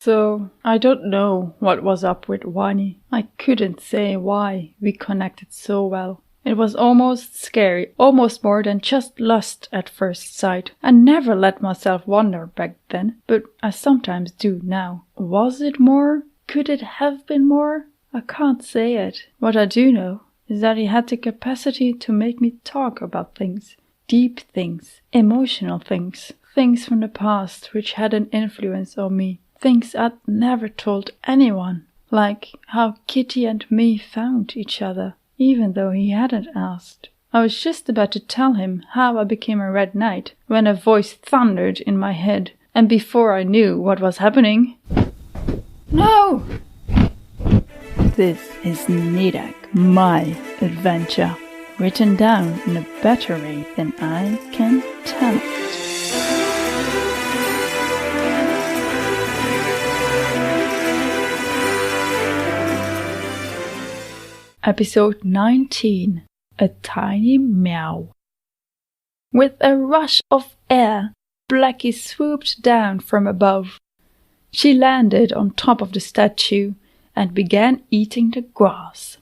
So, I don't know what was up with Wyny. I couldn't say why we connected so well. It was almost scary, almost more than just lust at first sight. I never let myself wonder back then, but I sometimes do now. Was it more? Could it have been more? I can't say it. What I do know is that he had the capacity to make me talk about things. Deep things, emotional things, things from the past which had an influence on me. Things I'd never told anyone, like how Kitty and me found each other, even though he hadn't asked. I was just about to tell him how I became a Red Knight when a voice thundered in my head, and before I knew what was happening... No! This is Nadec, my adventure, written down in a better way than I can tell it. Episode 19. A Tiny Meow. With a rush of air, Blackie swooped down from above. She landed on top of the statue and began eating the grass.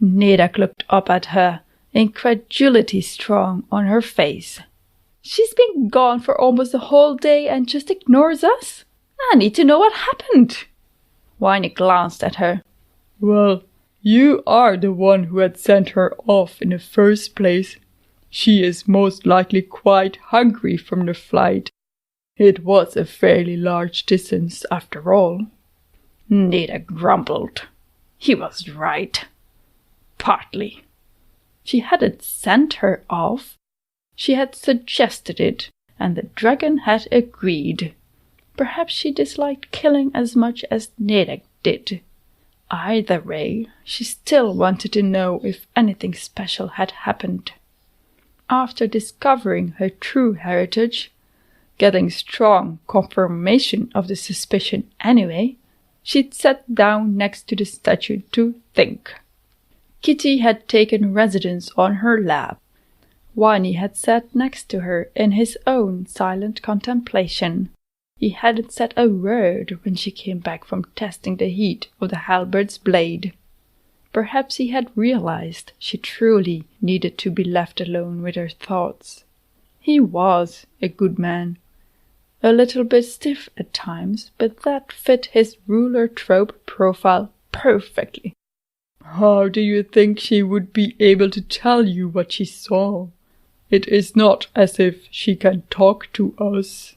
Nadec looked up at her, incredulity strong on her face. She's been gone for almost a whole day and just ignores us? I need to know what happened. Wyny glanced at her. Well, you are the one who had sent her off in the first place. She is most likely quite hungry from the flight. It was a fairly large distance after all. Nadec grumbled. He was right. Partly. She hadn't sent her off. She had suggested it, and the dragon had agreed. Perhaps she disliked killing as much as Nadec did. Either way, she still wanted to know if anything special had happened. After discovering her true heritage, getting strong confirmation of the suspicion anyway, she'd sat down next to the statue to think. Kitty had taken residence on her lap. Wyny had sat next to her in his own silent contemplation. He hadn't said a word when she came back from testing the heat of the halberd's blade. Perhaps he had realized she truly needed to be left alone with her thoughts. He was a good man. A little bit stiff at times, but that fit his ruler trope profile perfectly. How do you think she would be able to tell you what she saw? It is not as if she can talk to us.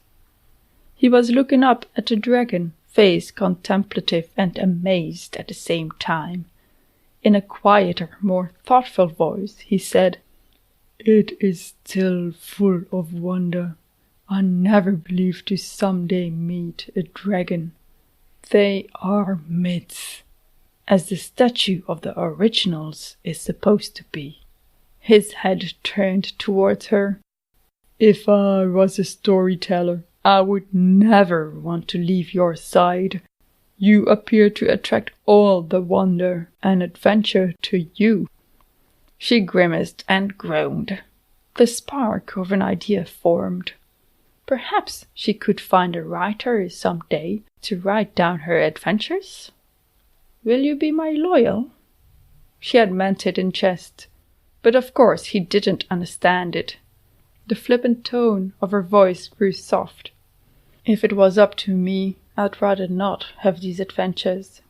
He was looking up at the dragon, face contemplative and amazed at the same time. In a quieter, more thoughtful voice, he said, It is still full of wonder. I never believed to someday meet a dragon. They are myths, as the statue of the originals is supposed to be. His head turned towards her. If I was a storyteller, I would never want to leave your side. You appear to attract all the wonder and adventure to you. She grimaced and groaned. The spark of an idea formed. Perhaps she could find a writer some day to write down her adventures. Will you be my loyal? She had meant it in jest, but of course he didn't understand it. The flippant tone of her voice grew soft. If it was up to me, I'd rather not have these adventures.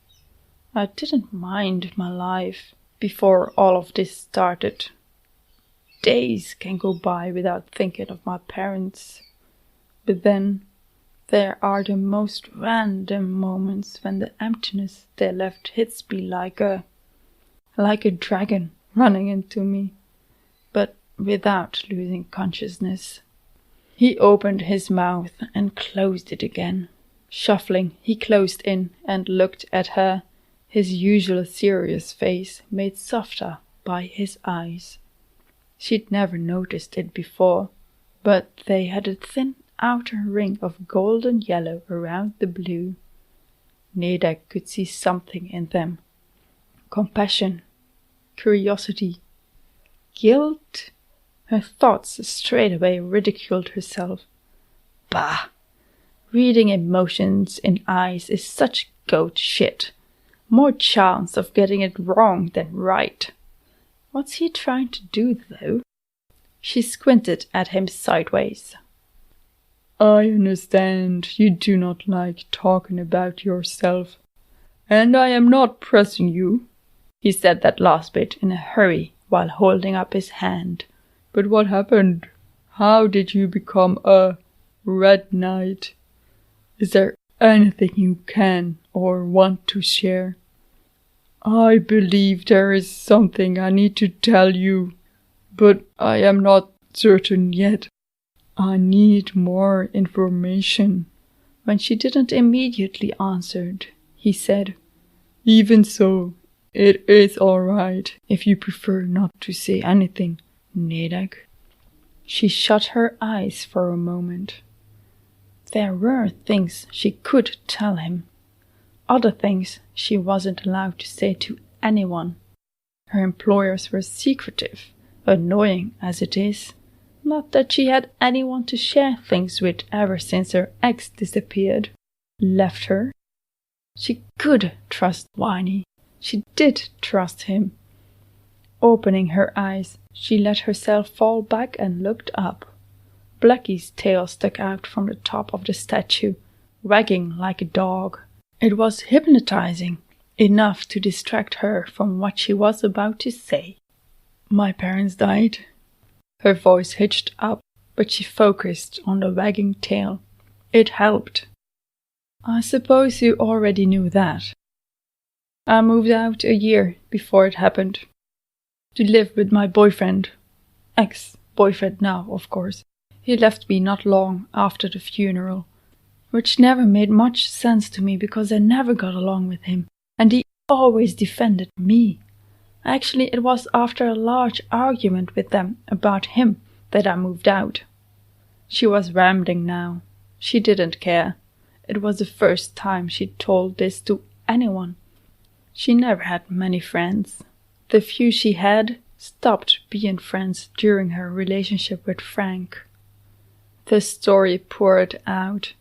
I didn't mind my life before all of this started. Days can go by without thinking of my parents. But then there are the most random moments when the emptiness they left hits me like a dragon running into me, but without losing consciousness. He opened his mouth and closed it again. Shuffling, he closed in and looked at her, his usual serious face made softer by his eyes. She'd never noticed it before, but they had a thin outer ring of golden yellow around the blue. Nadec could see something in them. Compassion, curiosity, guilt. Her thoughts straightaway ridiculed herself. Bah! Reading emotions in eyes is such goat shit. More chance of getting it wrong than right. What's he trying to do, though? She squinted at him sideways. I understand you do not like talking about yourself, and I am not pressing you. He said that last bit in a hurry while holding up his hand. But what happened? How did you become a red knight? Is there anything you can or want to share? I believe there is something I need to tell you, but I am not certain yet. I need more information. When she didn't immediately answer, he said, Even so, it is all right if you prefer not to say anything, Nadec. She shut her eyes for a moment. There were things she could tell him. Other things she wasn't allowed to say to anyone. Her employers were secretive, annoying as it is. Not that she had anyone to share things with ever since her ex disappeared, left her. She could trust Wyny. She did trust him. Opening her eyes, she let herself fall back and looked up. Blackie's tail stuck out from the top of the statue, wagging like a dog. It was hypnotizing, enough to distract her from what she was about to say. My parents died. Her voice hitched up, but she focused on the wagging tail. It helped. I suppose you already knew that. I moved out a year before it happened. To live with my boyfriend. Ex-boyfriend now, of course. He left me not long after the funeral, which never made much sense to me because I never got along with him, and he always defended me. Actually, it was after a large argument with them about him that I moved out. She was rambling now. She didn't care. It was the first time she told this to anyone. She never had many friends. The few she had stopped being friends during her relationship with Frank. The story poured out.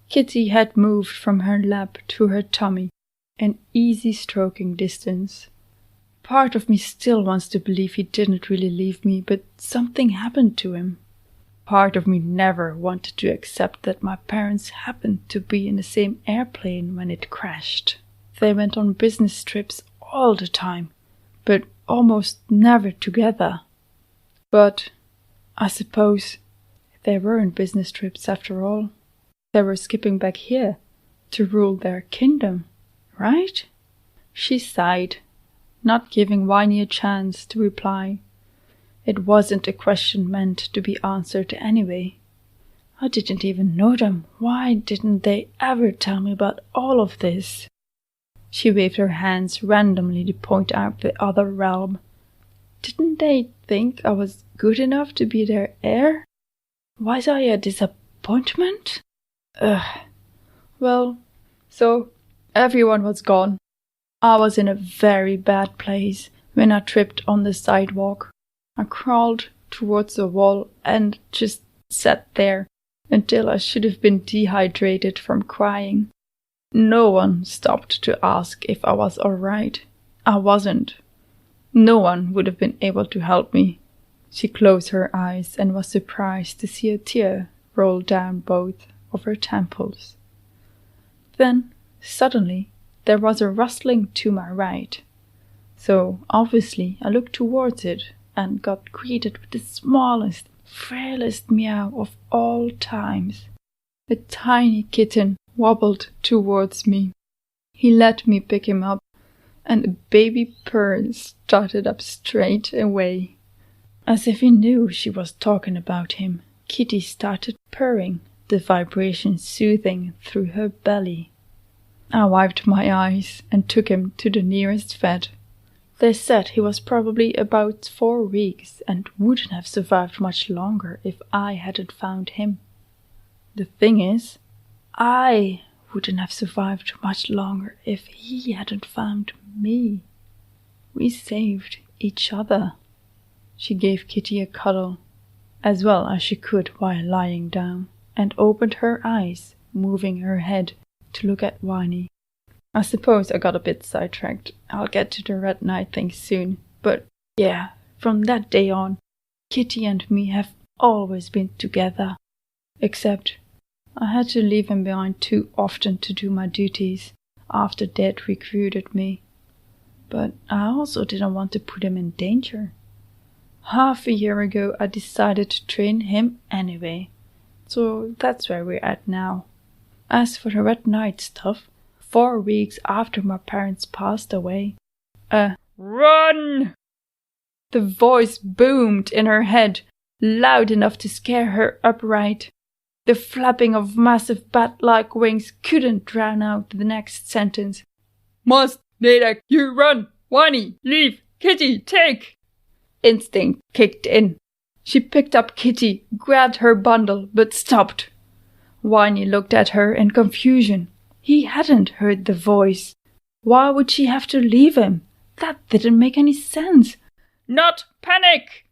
Kitty had moved from her lap to her tummy, an easy stroking distance. Part of me still wants to believe he didn't really leave me, but something happened to him. Part of me never wanted to accept that my parents happened to be in the same airplane when it crashed. They went on business trips all the time, but almost never together. But I suppose they weren't business trips after all. They were skipping back here to rule their kingdom, right? She sighed, not giving Wyny a chance to reply. It wasn't a question meant to be answered anyway. I didn't even know them. Why didn't they ever tell me about all of this? She waved her hands randomly to point out the other realm. Didn't they think I was good enough to be their heir? Was I a disappointment? Well, so everyone was gone. I was in a very bad place when I tripped on the sidewalk. I crawled towards the wall and just sat there until I should have been dehydrated from crying. No one stopped to ask if I was all right. I wasn't. No one would have been able to help me. She closed her eyes and was surprised to see a tear roll down both of her temples. Then, suddenly, there was a rustling to my right. So, obviously, I looked towards it and got greeted with the smallest, frailest meow of all times. A tiny kitten wobbled towards me. He let me pick him up, and a baby purr started up straight away. As if he knew she was talking about him, Kitty started purring, the vibration soothing through her belly. I wiped my eyes and took him to the nearest vet. They said he was probably about 4 weeks and wouldn't have survived much longer if I hadn't found him. The thing is, I wouldn't have survived much longer if he hadn't found me. We saved each other. She gave Kitty a cuddle, as well as she could while lying down, and opened her eyes, moving her head to look at Wyny. I suppose I got a bit sidetracked. I'll get to the Red Knight thing soon. But yeah, from that day on, Kitty and me have always been together. Except I had to leave him behind too often to do my duties after Dad recruited me. But I also didn't want to put him in danger. Half a year ago I decided to train him anyway. So that's where we're at now. As for the Red Knight stuff, 4 weeks after my parents passed away, run! The voice boomed in her head, loud enough to scare her upright. The flapping of massive bat-like wings couldn't drown out the next sentence. Must, Nadec, you run! Wyny, leave! Kitty, take! Instinct kicked in. She picked up Kitty, grabbed her bundle, but stopped. Wyny looked at her in confusion. He hadn't heard the voice. Why would she have to leave him? That didn't make any sense. Not panic!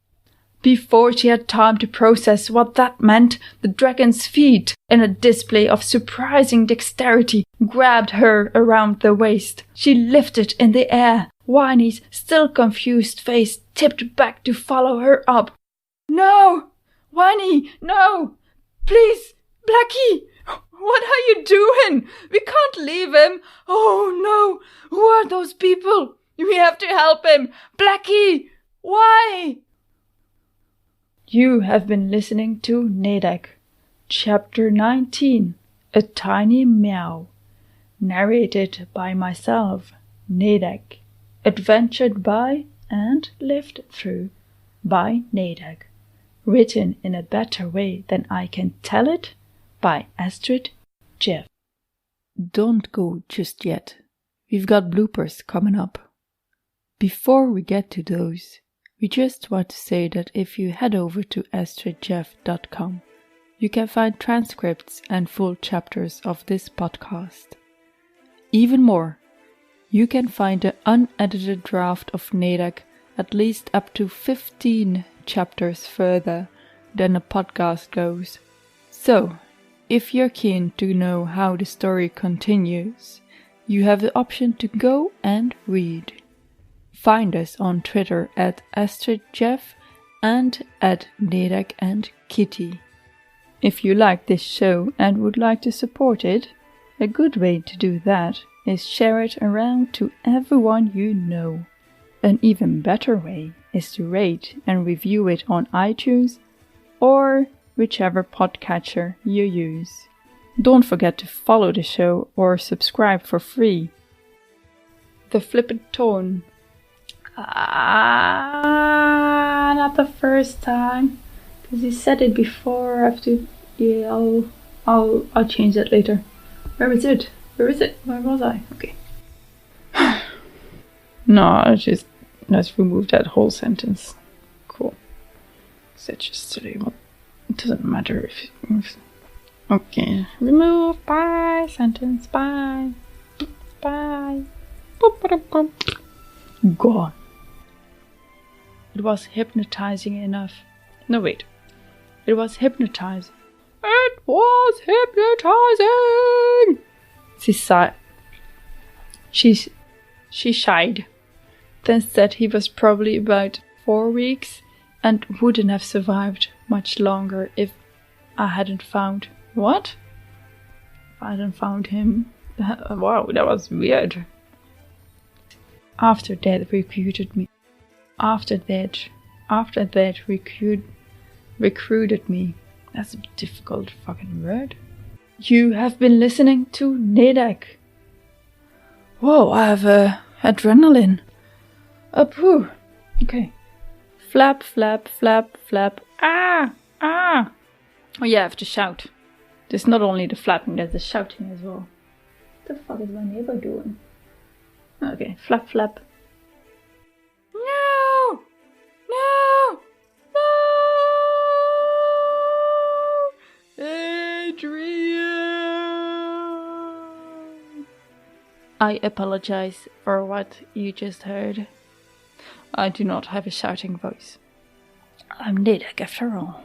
Before she had time to process what that meant, the dragon's feet, in a display of surprising dexterity, grabbed her around the waist. She lifted in the air. Wyny's still confused face tipped back to follow her up. No! Wyny, no! Please, Blackie! What are you doing? We can't leave him. Oh no! Who are those people? We have to help him. Blackie! Why? You have been listening to Nadec, Chapter 19, A Tiny Meow. Narrated by myself, Nadec. Adventured by and lived through by Nadec. Written in a better way than I can tell it by Astrid Ch. Don't go just yet. We've got bloopers coming up. Before we get to those, we just want to say that if you head over to astridjeff.com, you can find transcripts and full chapters of this podcast. Even more, you can find the unedited draft of Nadec at least up to 15 chapters further than the podcast goes. So, if you're keen to know how the story continues, you have the option to go and read. Find us on Twitter at AstridJeff and at Nadec and Kitty. If you like this show and would like to support it, a good way to do that is share it around to everyone you know. An even better way is to rate and review it on iTunes or whichever podcatcher you use. Don't forget to follow the show or subscribe for free. The flippant tone. Not the first time, because you said it before. I have to. Yeah, I'll change that later. Where is it? Where was I? Okay. No, let's remove that whole sentence. Cool. That's just silly. What? It doesn't matter if okay. Remove. Bye. Sentence. Bye. Bye. Boop, boop, boop. Gone. It was hypnotizing enough. No, wait. It was hypnotizing. It was hypnotizing! She sighed. She shied. Then said he was probably about 4 weeks and wouldn't have survived much longer if I hadn't found... What? If I hadn't found him. Wow, that was weird. After that recruited me. After that recruited me. That's a difficult fucking word. You have been listening to Nadec. Whoa, I have adrenaline. Pooh. Okay. Flap, flap, flap, flap. Ah! Ah! Oh yeah, I have to shout. There's not only the flapping, there's the shouting as well. What the fuck is my neighbor doing? Okay, flap, flap. No! No! No! Adrian! I apologize for what you just heard. I do not have a shouting voice. I'm Nadec after all.